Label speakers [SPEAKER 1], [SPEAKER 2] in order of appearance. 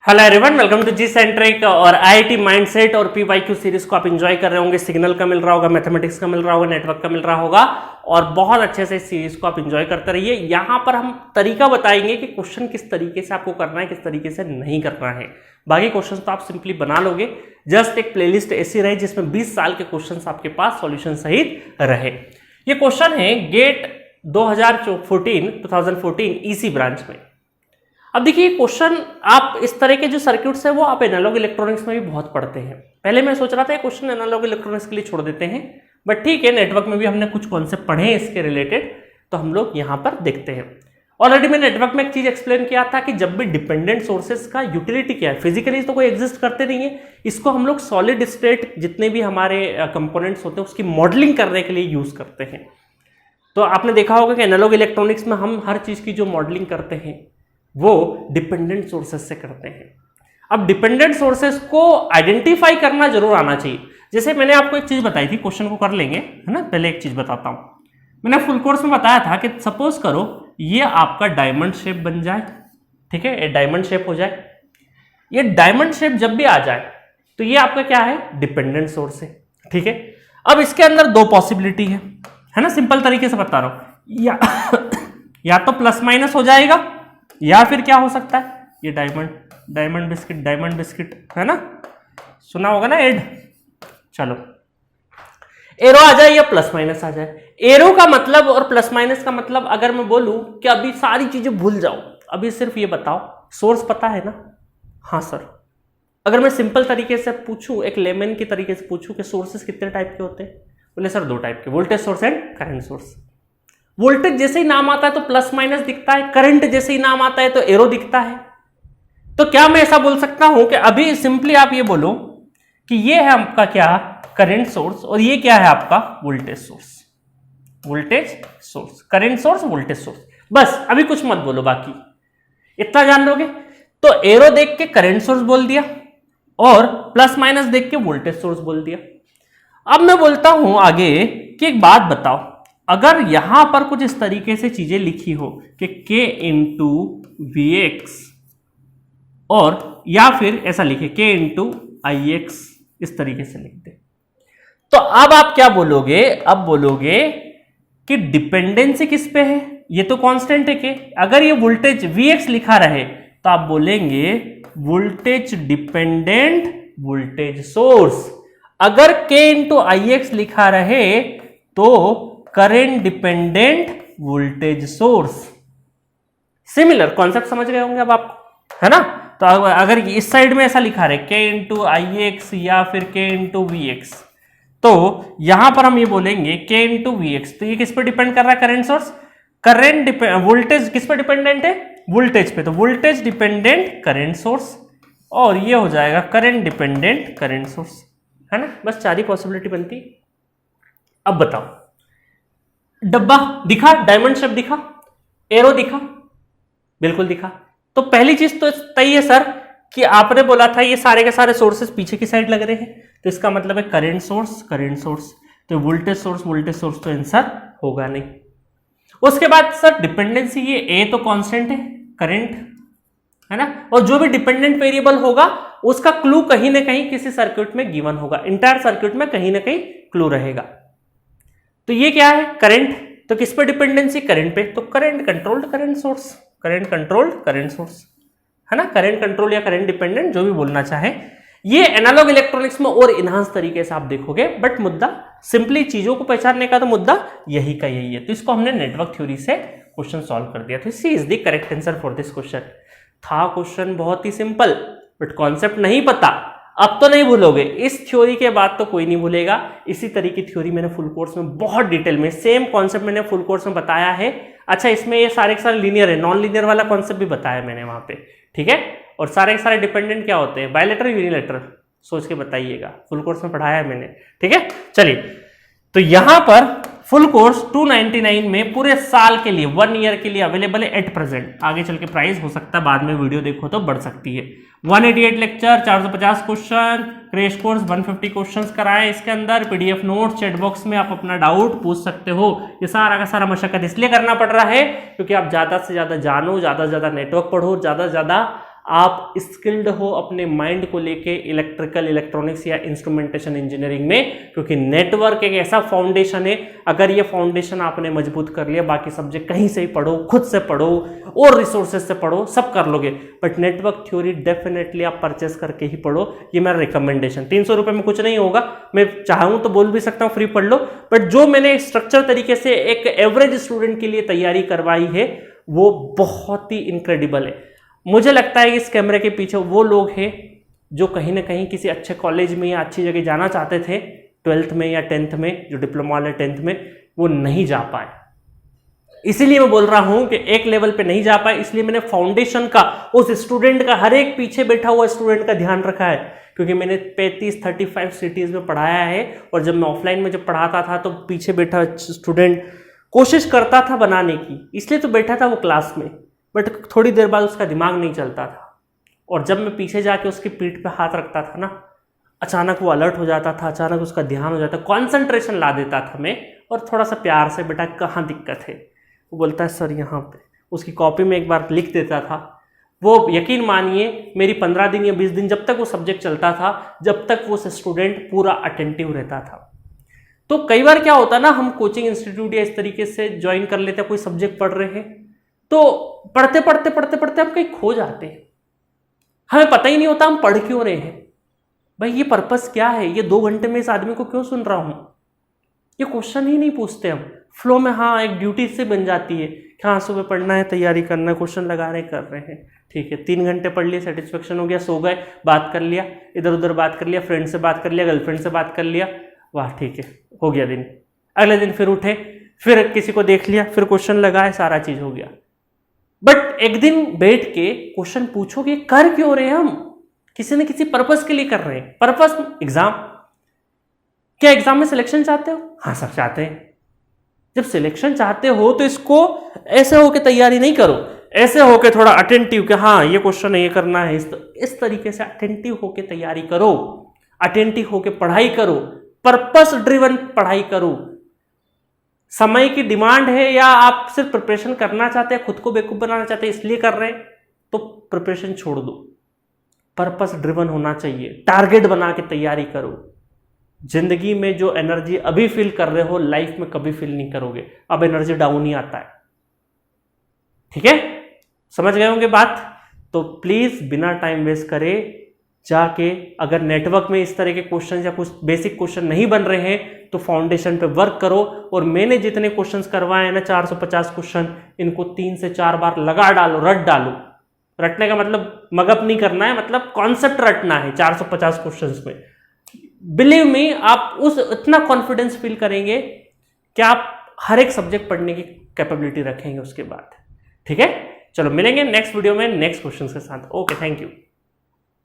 [SPEAKER 1] Hello everyone, welcome to JEE centric और IIT mindset और PYQ series को आप एंजॉय कर रहे होंगे। सिग्नल का मिल रहा होगा, मैथमेटिक्स का मिल रहा होगा, नेटवर्क का मिल रहा होगा और बहुत अच्छे से इस सीरीज को आप एंजॉय करते रहिए। यहाँ पर हम तरीका बताएंगे कि क्वेश्चन किस तरीके से आपको करना है, किस तरीके से नहीं करना है। बाकी क्वेश्चन तो आप सिंपली बना लोगे, जस्ट एक प्लेलिस्ट ऐसी रहे जिसमें 20 साल के क्वेश्चन आपके पास सॉल्यूशन सहित रहे। ये क्वेश्चन है गेट 2014 ईसी ब्रांच में। अब देखिए क्वेश्चन, आप इस तरह के जो सर्किट्स है वो आप एनालॉग इलेक्ट्रॉनिक्स में भी बहुत पढ़ते हैं। पहले मैं सोच रहा था क्वेश्चन एनालॉग इलेक्ट्रॉनिक्स के लिए छोड़ देते हैं, बट ठीक है, नेटवर्क में भी हमने कुछ कॉन्सेप्ट पढ़े हैं इसके रिलेटेड, तो हम लोग यहाँ पर देखते हैं। ऑलरेडी मैंने नेटवर्क में एक चीज एक्सप्लेन किया था कि जब भी डिपेंडेंट सोर्सेज का यूटिलिटी क्या है, फिजिकली तो कोई एग्जिस्ट करते नहीं है, इसको हम लोग सॉलिड स्टेट जितने भी हमारे कंपोनेंट्स होते हैं उसकी मॉडलिंग करने के लिए यूज करते हैं। तो आपने देखा होगा कि एनालॉग इलेक्ट्रॉनिक्स में हम हर चीज की जो मॉडलिंग करते हैं वो डिपेंडेंट सोर्सेस से करते हैं। अब डिपेंडेंट सोर्सेस को आइडेंटिफाई करना जरूर आना चाहिए। जैसे मैंने आपको एक चीज बताई थी, क्वेश्चन को कर लेंगे, है ना। पहले एक चीज बताता हूं, मैंने फुल कोर्स में बताया था कि सपोज करो ये आपका डायमंड शेप बन जाए, ठीक है, ये डायमंड शेप हो जाए। ये डायमंड शेप जब भी आ जाए तो ये आपका क्या है, डिपेंडेंट सोर्स है, ठीक है। अब इसके अंदर दो पॉसिबिलिटी है ना, सिंपल तरीके से बता रहा हूं, या तो प्लस माइनस हो जाएगा या फिर क्या हो सकता है, ये डायमंड बिस्किट है ना, सुना होगा ना एड। चलो एरो आ जाए या प्लस माइनस आ जाए। एरो का मतलब और प्लस माइनस का मतलब अगर मैं बोलूं कि अभी सारी चीजें भूल जाओ, अभी सिर्फ ये बताओ सोर्स पता है ना। हाँ सर। अगर मैं सिंपल तरीके से पूछूं, एक लेमन की तरीके से पूछूं कि सोर्सेस कितने टाइप के होते हैं, बोले सर 2 टाइप के, voltage source and current source. Voltage जैसे ही नाम आता है तो प्लस माइनस दिखता है, करंट जैसे ही नाम आता है तो एरो दिखता है। तो क्या मैं ऐसा बोल सकता हूं कि अभी सिंपली आप ये बोलो कि ये है आपका क्या, करंट सोर्स, और ये क्या है आपका voltage source. Current source, voltage source, बस अभी कुछ मत बोलो, बाकी इतना जान लोगे। तो एरो देख के करंट सोर्स बोल दिया और प्लस माइनस देख के वोल्टेज सोर्स बोल दिया। अब मैं बोलता हूं आगे कि एक बात बताओ, अगर यहां पर कुछ इस तरीके से चीजें लिखी हो कि K इंटू VX, और या फिर ऐसा लिखे K इंटू IX, इस तरीके से लिख दे, तो अब आप क्या बोलोगे, अब बोलोगे कि डिपेंडेंसी किस पे है, ये तो कांस्टेंट है K। अगर ये वोल्टेज VX लिखा रहे तो आप बोलेंगे वोल्टेज डिपेंडेंट वोल्टेज सोर्स। अगर K इंटू IX लिखा रहे तो current dependent voltage source. Similar concept समझ गए होंगे अब आप, है ना। तो अगर इस साइड में ऐसा लिखा रहे K इंटू IX या फिर K इंटू VX, तो यहां पर हम ये बोलेंगे K इंटू VX, तो ये किस पे डिपेंड कर रहा है, करंट सोर्स। वोल्टेज किस पे डिपेंडेंट है, वोल्टेज पे, तो वोल्टेज डिपेंडेंट करंट सोर्स, और ये हो जाएगा करंट डिपेंडेंट करंट सोर्स, है ना। बस 4 ही पॉसिबिलिटी बनती। अब बताओ, डब्बा दिखा, डायमंड शेप दिखा, एरो दिखा, बिल्कुल दिखा। तो पहली चीज तो तय है सर कि आपने बोला था ये सारे के सारे सोर्सेस पीछे की साइड लग रहे हैं, तो इसका मतलब है करंट सोर्स, तो वोल्टेज सोर्स तो आंसर होगा नहीं। उसके बाद सर डिपेंडेंसी, ये ए तो कांस्टेंट है, करंट, है ना, और जो भी डिपेंडेंट वेरिएबल होगा उसका क्लू कहीं ना कहीं किसी सर्किट में गिवन होगा, इंटायर सर्किट में कहीं ना कहीं क्लू रहेगा। तो ये क्या है, करंट, तो किस पे डिपेंडेंसी, करंट पे, तो करंट कंट्रोल्ड करंट सोर्स, है ना, करंट कंट्रोल या करंट डिपेंडेंट, जो भी बोलना चाहे। ये एनालॉग इलेक्ट्रॉनिक्स में और इनहांस तरीके से आप देखोगे, बट मुद्दा सिंपली चीजों को पहचानने का तो मुद्दा यही का यही है। तो इसको हमने नेटवर्क थ्योरी से क्वेश्चन सॉल्व कर दिया। तो C is the correct answer for this question. था क्वेश्चन बहुत ही सिंपल, बट कॉन्सेप्ट नहीं पता, अब तो नहीं भूलोगे, इस थ्योरी के बाद तो कोई नहीं भूलेगा। इसी तरह की थ्योरी मैंने फुल कोर्स में बहुत डिटेल में, सेम कॉन्सेप्ट मैंने फुल कोर्स में बताया है। अच्छा, इसमें ये सारे के सारे लीनियर है, नॉन लीनियर वाला कॉन्सेप्ट भी बताया मैंने वहां पे, ठीक है। और सारे के सारे डिपेंडेंट क्या होते हैं, बायलेटरल, यूनिलैटरल, सोच के बताइएगा, फुल कोर्स में पढ़ाया है मैंने, ठीक है। चलिए, तो यहां पर फुल कोर्स 299 में पूरे साल के लिए, 1 ईयर के लिए अवेलेबल है एट प्रेजेंट। आगे चल के प्राइस हो सकता है, बाद में वीडियो देखो तो बढ़ सकती है। 188 lecture, 450 question, crash course 150 questions कराए इसके अंदर, पीडीएफ नोट्स, चैट बॉक्स में आप अपना डाउट पूछ सकते हो। ये सारा का सारा मशक्कत इसलिए करना पड़ रहा है क्योंकि आप ज्यादा से ज्यादा जानो, ज्यादा से ज्यादा नेटवर्क पढ़ो, ज्यादा से ज्यादा आप स्किल्ड हो अपने माइंड को लेके इलेक्ट्रिकल, इलेक्ट्रॉनिक्स या इंस्ट्रूमेंटेशन इंजीनियरिंग में, क्योंकि नेटवर्क एक ऐसा फाउंडेशन है, अगर ये फाउंडेशन आपने मजबूत कर लिया, बाकी सब्जेक्ट कहीं से ही पढ़ो, खुद से पढ़ो और रिसोर्सेज से पढ़ो, सब कर लोगे। बट नेटवर्क थ्योरी डेफिनेटली आप परचेस करके ही पढ़ो, ये मेरा रिकमेंडेशन। 300 रुपये में कुछ नहीं होगा, मैं चाहूँ तो बोल भी सकता हूँ फ्री पढ़ लो, बट जो मैंने स्ट्रक्चर तरीके से एक एवरेज स्टूडेंट के लिए तैयारी करवाई है वो बहुत ही इनक्रेडिबल है। मुझे लगता है कि इस कैमरे के पीछे वो लोग हैं जो कहीं ना कहीं किसी अच्छे कॉलेज में या अच्छी जगह जाना चाहते थे 12th में या 10th में, जो डिप्लोमा वाले 10th में, वो नहीं जा पाए। इसीलिए मैं बोल रहा हूं कि एक लेवल पे नहीं जा पाए, इसलिए मैंने फाउंडेशन का, उस स्टूडेंट का, हर एक पीछे बैठा हुआ स्टूडेंट का ध्यान रखा है, क्योंकि मैंने 35 सिटीज में पढ़ाया है। और जब मैं ऑफलाइन में जब पढ़ाता था तो पीछे बैठा स्टूडेंट कोशिश करता था बनाने की, इसलिए तो बैठा था वो क्लास में, बट थोड़ी देर बाद उसका दिमाग नहीं चलता था। और जब मैं पीछे जाके उसकी पीठ पे हाथ रखता था ना, अचानक वो अलर्ट हो जाता था, अचानक उसका ध्यान हो जाता, कॉन्सेंट्रेशन ला देता था मैं, और थोड़ा सा प्यार से, बेटा कहाँ दिक्कत है, वो बोलता है सर यहाँ पे, उसकी कॉपी में एक बार लिख देता था। वो यकीन मानिए मेरी 15 दिन या 20 दिन जब तक वो सब्जेक्ट चलता था, जब तक वो स्टूडेंट पूरा अटेंटिव रहता था। तो कई बार क्या होता ना, हम कोचिंग इंस्टीट्यूट या इस तरीके से ज्वाइन कर लेते हैं, कोई सब्जेक्ट पढ़ रहे हैं, तो पढ़ते पढ़ते पढ़ते पढ़ते हम कहीं खो जाते हैं, हमें पता ही नहीं होता हम पढ़ क्यों रहे हैं। भाई ये पर्पस क्या है, ये 2 घंटे में इस आदमी को क्यों सुन रहा हूं, ये क्वेश्चन ही नहीं पूछते हम फ्लो में। हाँ, एक ड्यूटी से बन जाती है कि हाँ सुबह पढ़ना है, तैयारी करना है, क्वेश्चन लगा रहे, कर रहे हैं, ठीक है, 3 घंटे पढ़ लिए, सेटिस्फेक्शन हो गया, सो गए, बात कर लिया, इधर उधर बात कर लिया, फ्रेंड से बात कर लिया, गर्लफ्रेंड से बात कर लिया, वाह ठीक है, हो गया दिन। अगले दिन फिर उठे, फिर किसी को देख लिया, फिर क्वेश्चन लगाए, सारा चीज हो गया। बट एक दिन बैठ के क्वेश्चन पूछोगे कर क्यों रहे हैं हम, किसी न किसी पर्पस के लिए कर रहे हैं। पर्पस एग्जाम, क्या एग्जाम में सिलेक्शन चाहते हो? हाँ सब चाहते हैं। जब सिलेक्शन चाहते हो तो इसको ऐसे होके तैयारी नहीं करो, ऐसे होके थोड़ा अटेंटिव कि हाँ ये क्वेश्चन है, ये करना है, इस तरीके से अटेंटिव होके तैयारी करो, अटेंटिव होके पढ़ाई करो, पर्पस ड्रिवन पढ़ाई करो। समय की डिमांड है या आप सिर्फ प्रिपरेशन करना चाहते हैं, खुद को बेवकूफ बनाना चाहते हैं इसलिए कर रहे हैं, तो प्रिपरेशन छोड़ दो। पर्पस ड्रिवन होना चाहिए, टारगेट बना के तैयारी करो। जिंदगी में जो एनर्जी अभी फील कर रहे हो लाइफ में कभी फील नहीं करोगे, अब एनर्जी डाउन ही आता है। ठीक है, समझ गए होंगे बात? तो प्लीज बिना टाइम वेस्ट करे जाके, अगर नेटवर्क में इस तरह के क्वेश्चन या कुछ बेसिक क्वेश्चन नहीं बन रहे हैं तो फाउंडेशन पे वर्क करो। और मैंने जितने क्वेश्चंस करवाए हैं ना 450 क्वेश्चन, इनको 3 से 4 बार लगा डालो, रट डालो। रटने का मतलब मगअप नहीं करना है, मतलब कॉन्सेप्ट रटना है 450 क्वेश्चंस में। बिलीव मी, आप उस इतना कॉन्फिडेंस फील करेंगे कि आप हर एक सब्जेक्ट पढ़ने की कैपेबिलिटी रखेंगे उसके बाद। ठीक है, चलो मिलेंगे नेक्स्ट वीडियो में नेक्स्ट क्वेश्चन के साथ। Okay, thank you.